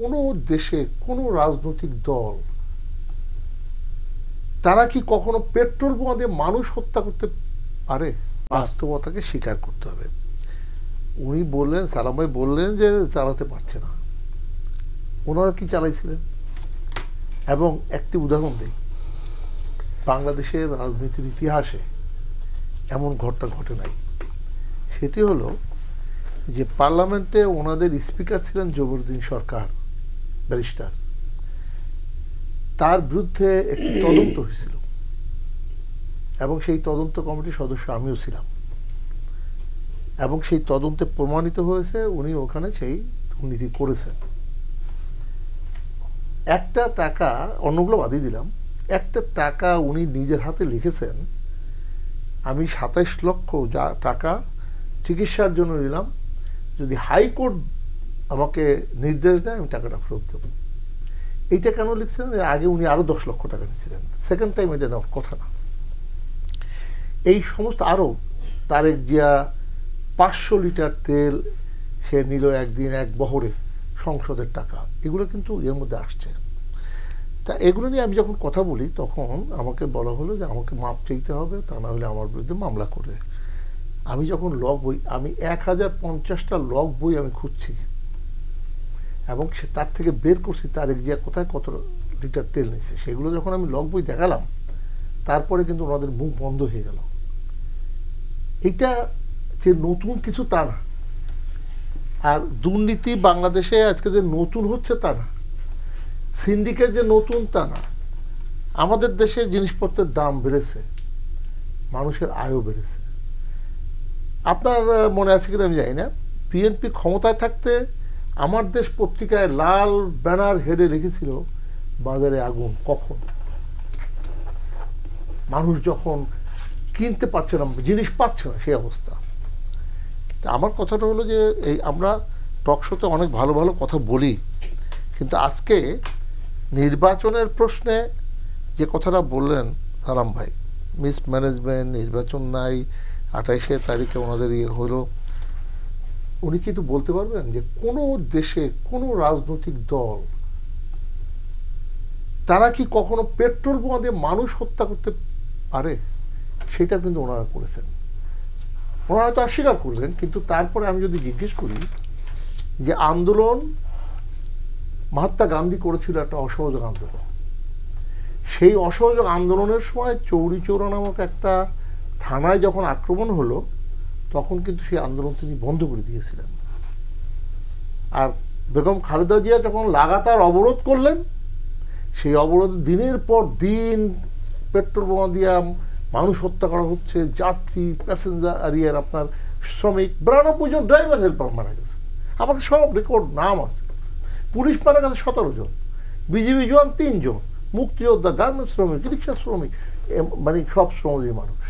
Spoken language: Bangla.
কোনো দেশে কোনো রাজনৈতিক দল তারা কি কখনো পেট্রোল বোমা দিয়ে মানুষ হত্যা করতে পারে? বাস্তবতাকে স্বীকার করতে হবে। উনি বললেন, সালাম ভাই বললেন যে চালাতে পারছে না। ওনারা কি চালাইছিলেন? এবং একটি উদাহরণ দিই, বাংলাদেশের রাজনীতির ইতিহাসে এমন ঘটনা ঘটে নাই। সেটি হলো যে পার্লামেন্টে ওনাদের স্পিকার ছিলেন জবরুদ্দিন সরকার, ব্যারিস্টার। তার বিরুদ্ধে একটি তদন্ত হয়েছিল এবং সেই তদন্ত কমিটির সদস্য আমিও ছিলাম, এবং সেই তদন্তে প্রমাণিত হয়েছে উনি ওখানে সেই দুর্নীতি করেছেন। একটা টাকা, অন্যগুলো বাদই দিলাম, একটা টাকা উনি নিজের হাতে লিখেছেন, আমি 27 লক্ষ টাকা চিকিৎসার জন্য নিলাম, যদি হাইকোর্ট আমাকে নির্দেশ দেয় আমি টাকাটা ফেরত দেবো। এইটা কেন লিখছিলেন? এর আগে উনি আরও 10 লক্ষ টাকা নিয়েছিলেন, সেকেন্ড টাইম এটা নেওয়ার কথা না। এই সমস্ত আরও তারেক জিয়া 500 লিটার তেল সে নিল একদিন এক বহরে, সংসদের টাকা, এগুলো কিন্তু এর মধ্যে আসছে। তা এগুলো নিয়ে আমি যখন কথা বলি তখন আমাকে বলা হলো যে আমাকে মাপ চাইতে হবে, তা না হলে আমার বিরুদ্ধে মামলা করবে। আমি যখন লগ বই, আমি 1050টা লগ বই আমি খুঁজছি এবং সে তার থেকে বের করছি তারেক জিয়া কোথায় কত লিটার তেল নিচ্ছে। সেগুলো যখন আমি লগ বই দেখালাম তারপরে কিন্তু ওনাদের মুখ বন্ধ হয়ে গেল। এটা যে নতুন কিছু তা না, আর দুর্নীতি বাংলাদেশে আজকে যে নতুন হচ্ছে তা না, সিন্ডিকেট যে নতুন তা না। আমাদের দেশে জিনিসপত্রের দাম বেড়েছে, মানুষের আয়ও বেড়েছে। আপনার মনে আছে কিনা আমি জানি না, বিএনপি ক্ষমতায় থাকতে আমার দেশ পত্রিকায় লাল ব্যানার হেডে লিখেছিল বাজারে আগুন কখন। মানুষ যখন কিনতে পারছে না, জিনিস পাচ্ছে না, সেই অবস্থা। তা আমার কথাটা হলো যে এই আমরা টক শোতে অনেক ভালো ভালো কথা বলি, কিন্তু আজকে নির্বাচনের প্রশ্নে যে কথাটা বললেন সালাম ভাই, মিসম্যানেজমেন্ট, নির্বাচন নাই, 28 তারিখে ওনাদের হলো, উনি কি একটু বলতে পারবেন যে কোনো দেশে কোনো রাজনৈতিক দল তারা কি কখনো পেট্রোল বোমা দিয়ে মানুষ হত্যা করতে পারে? সেটা কিন্তু ওনারা করেছেন। ওনারা হয়তো অস্বীকার করবেন, কিন্তু তারপরে আমি যদি জিজ্ঞেস করি যে আন্দোলন মহাত্মা গান্ধী করেছিল একটা অসহযোগ আন্দোলন, সেই অসহযোগ আন্দোলনের সময় চৌরি চৌরা নামক একটা থানায় যখন আক্রমণ হলো তখন কিন্তু সেই আন্দোলন তিনি বন্ধ করে দিয়েছিলেন। আর বেগম খালেদা জিয়া যখন লাগাতার অবরোধ করলেন, সেই অবরোধ দিনের পর দিন পেট্রোল বোমা দিয়ে মানুষ হত্যা করা হচ্ছে, যাত্রী, প্যাসেঞ্জার, আর আপনার শ্রমিক, 92 জন ড্রাইভার হেল্পার মারা গেছে। আমাকে সব রেকর্ড নাম আছে। পুলিশ মারা গেছে 17 জন, বিজিবি জওয়ান 3 জন, মুক্তিযোদ্ধা, গার্মেন্টস শ্রমিক, রিক্সা শ্রমিক, মানে সব শ্রমজীবী মানুষ।